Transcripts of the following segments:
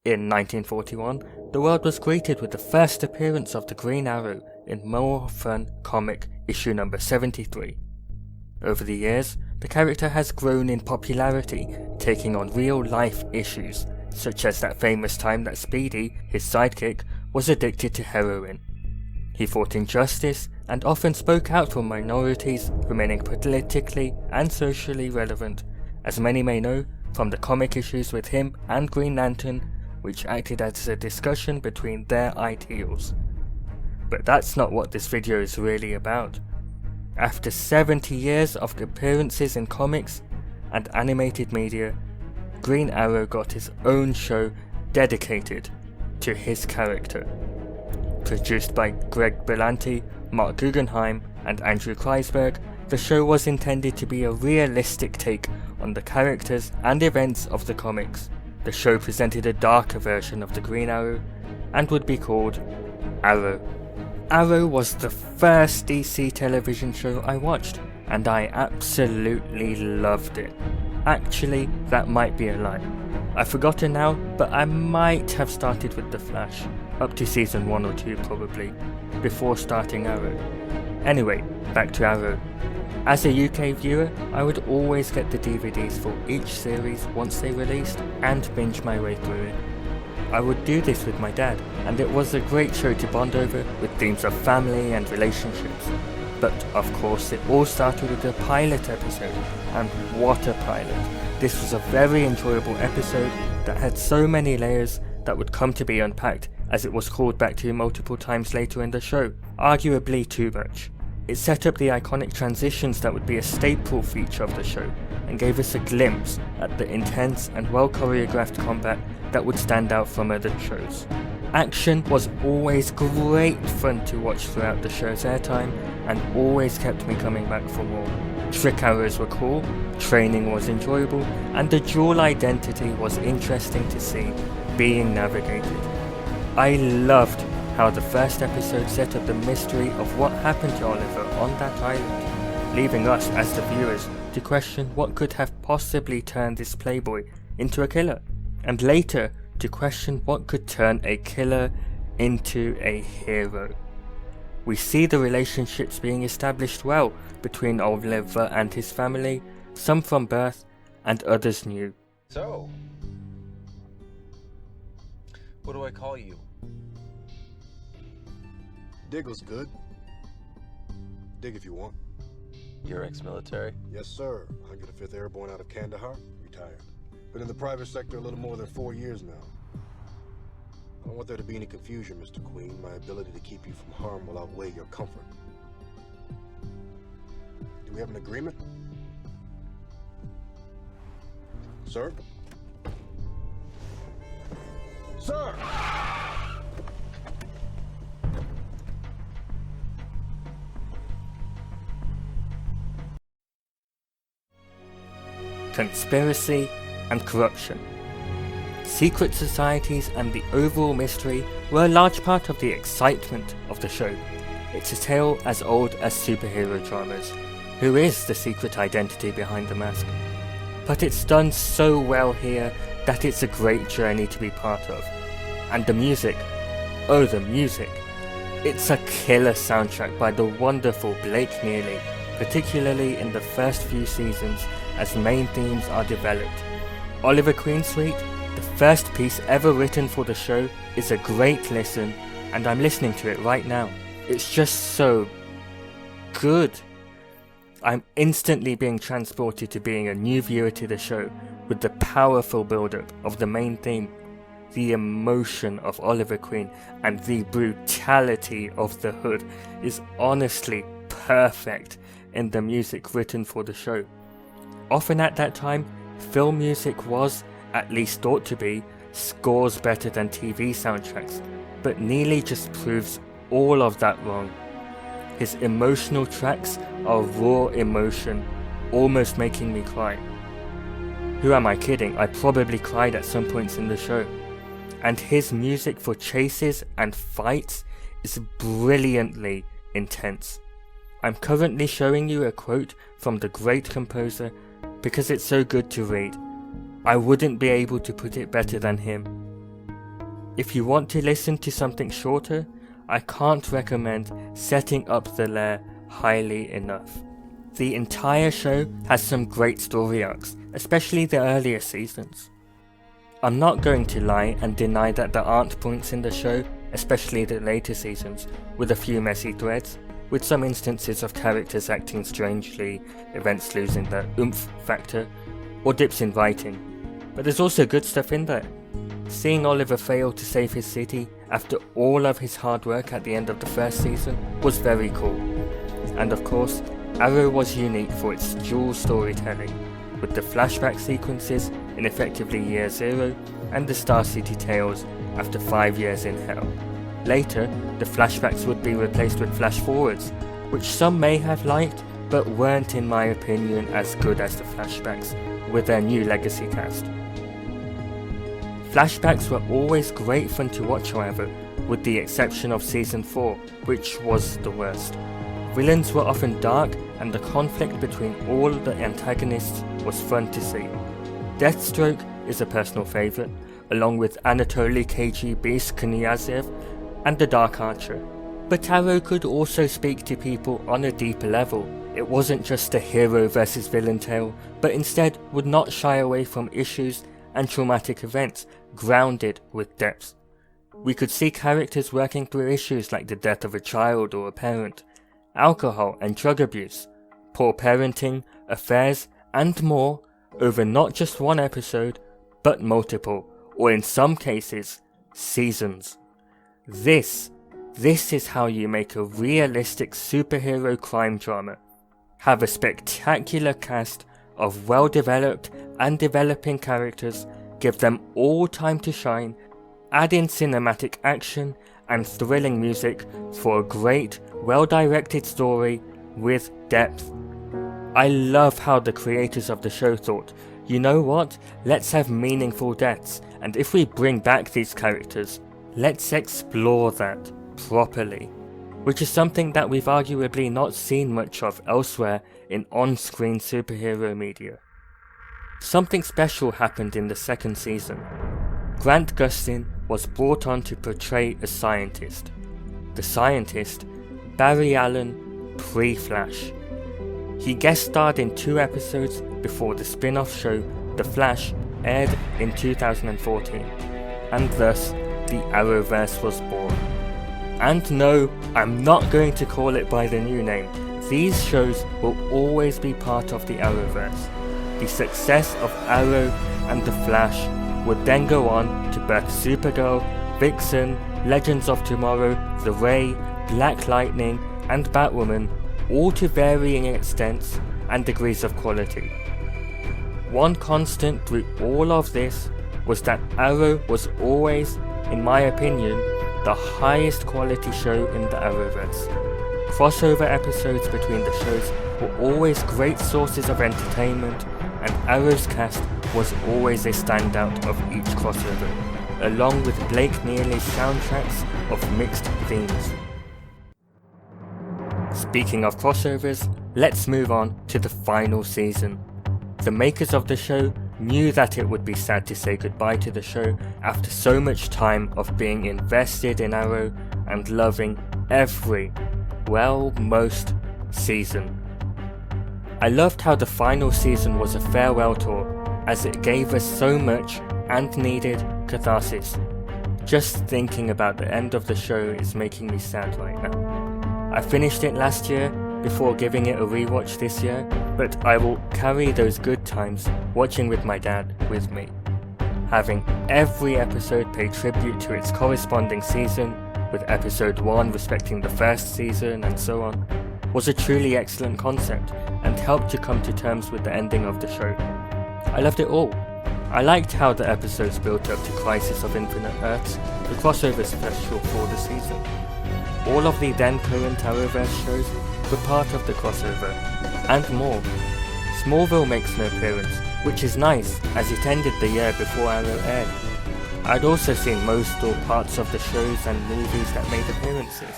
In 1941, the world was greeted with the first appearance of the Green Arrow in More Fun Comic issue number 73. Over the years, the character has grown in popularity, taking on real-life issues, such as that famous time that Speedy, his sidekick, was addicted to heroin. He fought injustice and often spoke out for minorities, remaining politically and socially relevant, as many may know from the comic issues with him and Green Lantern, which acted as a discussion between their ideals. But that's not what this video is really about. After 70 years of appearances in comics and animated media, Green Arrow got his own show dedicated to his character. Produced by Greg Berlanti, Mark Guggenheim, and Andrew Kreisberg, the show was intended to be a realistic take on the characters and events of the comics. The show presented a darker version of the Green Arrow and would be called Arrow. Arrow was the first DC television show I watched, and I absolutely loved it. Actually, that might be a lie. I've forgotten now, but I might have started with The Flash, up to season 1 or 2 probably, before starting Arrow. Anyway, back to Arrow. As a UK viewer, I would always get the DVDs for each series once they released and binge my way through it. I would do this with my dad, and it was a great show to bond over with themes of family and relationships. But of course it all started with a pilot episode, and what a pilot. This was a very enjoyable episode that had so many layers that would come to be unpacked as it was called back to multiple times later in the show, arguably too much. It set up the iconic transitions that would be a staple feature of the show, and gave us a glimpse at the intense and well choreographed combat that would stand out from other shows. Action was always great fun to watch throughout the show's airtime, and always kept me coming back for more. Trick arrows were cool, training was enjoyable, and the dual identity was interesting to see being navigated. I loved how the first episode set up the mystery of what happened to Oliver on that island, leaving us as the viewers to question what could have possibly turned this playboy into a killer, and later to question what could turn a killer into a hero. We see the relationships being established well between Oliver and his family, some from birth and others new. So, what do I call you? Diggle's good. Dig if you want. You're ex-military? Yes, sir. 105th Airborne out of Kandahar. Retired. Been in the private sector a little more than 4 years now. I don't want there to be any confusion, Mr. Queen. My ability to keep you from harm will outweigh your comfort. Do we have an agreement? Sir? Sir! Conspiracy and corruption. Secret societies and the overall mystery were a large part of the excitement of the show. It's a tale as old as superhero dramas. Who is the secret identity behind the mask? But it's done so well here that it's a great journey to be part of. And the music, oh the music. It's a killer soundtrack by the wonderful Blake Neely, particularly in the first few seasons as main themes are developed. Oliver Queen's Suite, the first piece ever written for the show, is a great listen, and I'm listening to it right now. It's just so good. I'm instantly being transported to being a new viewer to the show with the powerful build-up of the main theme, the emotion of Oliver Queen, and the brutality of the Hood is honestly perfect in the music written for the show. Often at that time, film music was, at least thought to be, scores better than TV soundtracks, but Neely just proves all of that wrong. His emotional tracks are raw emotion, almost making me cry. Who am I kidding? I probably cried at some points in the show. And his music for chases and fights is brilliantly intense. I'm currently showing you a quote from the great composer because it's so good to read. I wouldn't be able to put it better than him. If you want to listen to something shorter, I can't recommend Setting Up the Lair highly enough. The entire show has some great story arcs, especially the earlier seasons. I'm not going to lie and deny that there aren't points in the show, especially the later seasons, with a few messy threads, with some instances of characters acting strangely, events losing their oomph factor, or dips in writing. But there's also good stuff in there. Seeing Oliver fail to save his city after all of his hard work at the end of the first season was very cool. And of course, Arrow was unique for its dual storytelling, with the flashback sequences in effectively Year Zero and the Star City tales after 5 years in Hell. Later, the flashbacks would be replaced with flash forwards, which some may have liked, but weren't in my opinion as good as the flashbacks with their new legacy cast. Flashbacks were always great fun to watch, however, with the exception of Season 4, which was the worst. Villains were often dark, and the conflict between all the antagonists was fun to see. Deathstroke is a personal favourite, along with Anatoly KG Beast Kniazev and the Dark Archer. But Arrow could also speak to people on a deeper level. It wasn't just a hero versus villain tale, but instead would not shy away from issues and traumatic events, grounded with depth. We could see characters working through issues like the death of a child or a parent, alcohol and drug abuse, poor parenting, affairs, and more over not just one episode, but multiple, or in some cases, seasons. This is how you make a realistic superhero crime drama. Have a spectacular cast of well-developed and developing characters, give them all time to shine, add in cinematic action and thrilling music for a great, well-directed story with depth. I love how the creators of the show thought, you know what, let's have meaningful deaths, and if we bring back these characters, let's explore that properly. Which is something that we've arguably not seen much of elsewhere in on-screen superhero media. Something special happened in the second season. Grant Gustin was brought on to portray a scientist. The scientist, Barry Allen, pre-Flash. He guest starred in 2 episodes before the spin-off show The Flash aired in 2014, and thus the Arrowverse was born. And no, I'm not going to call it by the new name. These shows will always be part of the Arrowverse. The success of Arrow and The Flash would then go on to birth Supergirl, Vixen, Legends of Tomorrow, The Ray, Black Lightning, and Batwoman, all to varying extents and degrees of quality. One constant through all of this was that Arrow was always, in my opinion, the highest quality show in the Arrowverse. Crossover episodes between the shows were always great sources of entertainment, and Arrow's cast was always a standout of each crossover, along with Blake Neely's soundtracks of mixed themes. Speaking of crossovers, let's move on to the final season. The makers of the show knew that it would be sad to say goodbye to the show after so much time of being invested in Arrow and loving every, well, most season. I loved how the final season was a farewell tour, as it gave us so much and needed catharsis. Just thinking about the end of the show is making me sad right now. I finished it last year before giving it a rewatch this year, but I will carry those good times watching with my dad with me. Having every episode pay tribute to its corresponding season, with episode 1 respecting the first season and so on, was a truly excellent concept and helped to come to terms with the ending of the show. I loved it all. I liked how the episodes built up to Crisis of Infinite Earths, the crossover special for the season. All of the then current Arrowverse shows were part of the crossover, and more. Smallville makes no appearance, which is nice as it ended the year before Arrow aired. I'd also seen most or parts of the shows and movies that made appearances,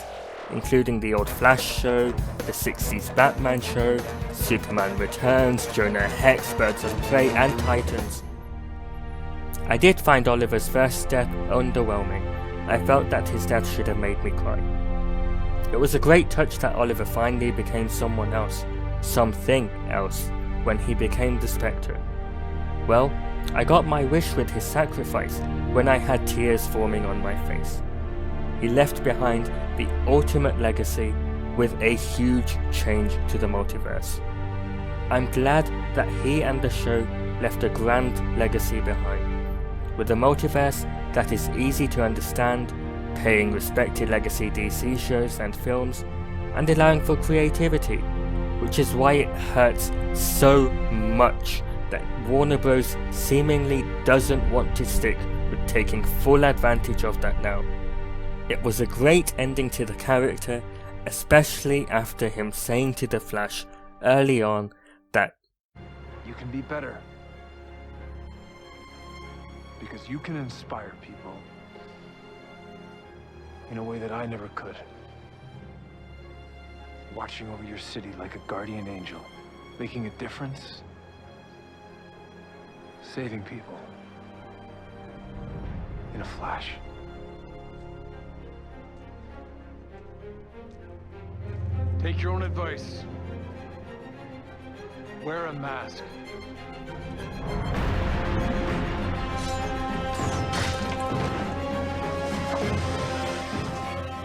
including the old Flash show, the 60s Batman show, Superman Returns, Jonah Hex, Birds of Prey and Titans. I did find Oliver's first death underwhelming. I felt that his death should have made me cry. It was a great touch that Oliver finally became someone else, something else, when he became the Spectre. Well, I got my wish with his sacrifice when I had tears forming on my face. He left behind the ultimate legacy with a huge change to the multiverse. I'm glad that he and the show left a grand legacy behind, with a multiverse that is easy to understand, paying respect to legacy DC shows and films, and allowing for creativity, which is why it hurts so much that Warner Bros. Seemingly doesn't want to stick with taking full advantage of that now. It was a great ending to the character, especially after him saying to the Flash early on that you can be better because you can inspire people in a way that I never could. Watching over your city like a guardian angel, making a difference, saving people in a flash. Take your own advice. Wear a mask.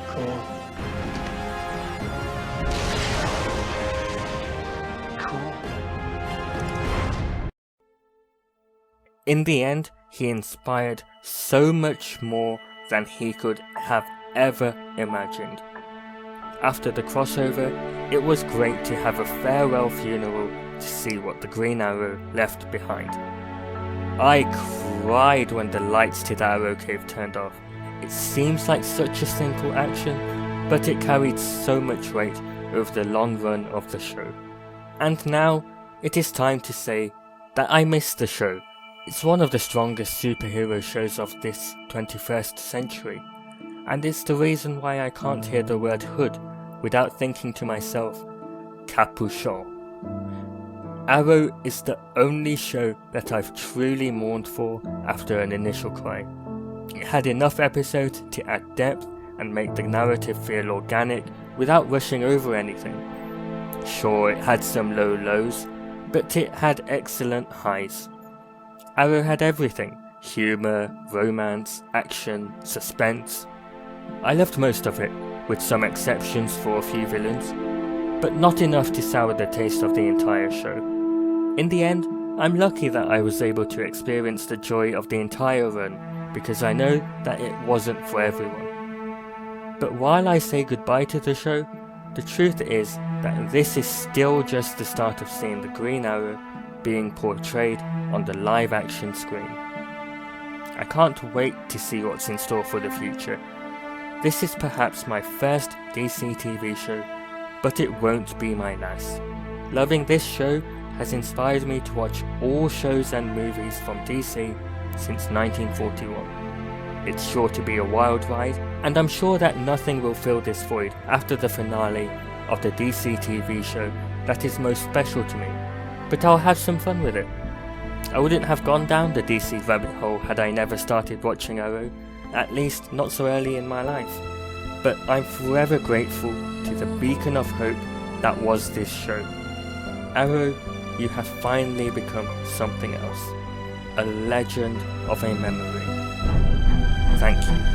Cool. in the end, he inspired so much more than he could have ever imagined. After the crossover, it was great to have a farewell funeral to see what the Green Arrow left behind. I cried when the lights to the Arrow Cave turned off. It seems like such a simple action, but it carried so much weight over the long run of the show. And now, it is time to say that I miss the show. It's one of the strongest superhero shows of this 21st century, and it's the reason why I can't hear the word hood without thinking to myself, capuchon. Arrow is the only show that I've truly mourned for after an initial cry. It had enough episodes to add depth and make the narrative feel organic without rushing over anything. Sure, it had some low lows, but it had excellent highs. Arrow had everything: humour, romance, action, suspense. I loved most of it, with some exceptions for a few villains, but not enough to sour the taste of the entire show. In the end, I'm lucky that I was able to experience the joy of the entire run, because I know that it wasn't for everyone. But while I say goodbye to the show, the truth is that this is still just the start of seeing the Green Arrow being portrayed on the live action screen. I can't wait to see what's in store for the future. This is perhaps my first DC TV show, but it won't be my last. Loving this show has inspired me to watch all shows and movies from DC since 1941. It's sure to be a wild ride, and I'm sure that nothing will fill this void after the finale of the DC TV show that is most special to me, but I'll have some fun with it. I wouldn't have gone down the DC rabbit hole had I never started watching Arrow, at least not so early in my life, but I'm forever grateful to the beacon of hope that was this show. Arrow, you have finally become something else, a legend of a memory. Thank you.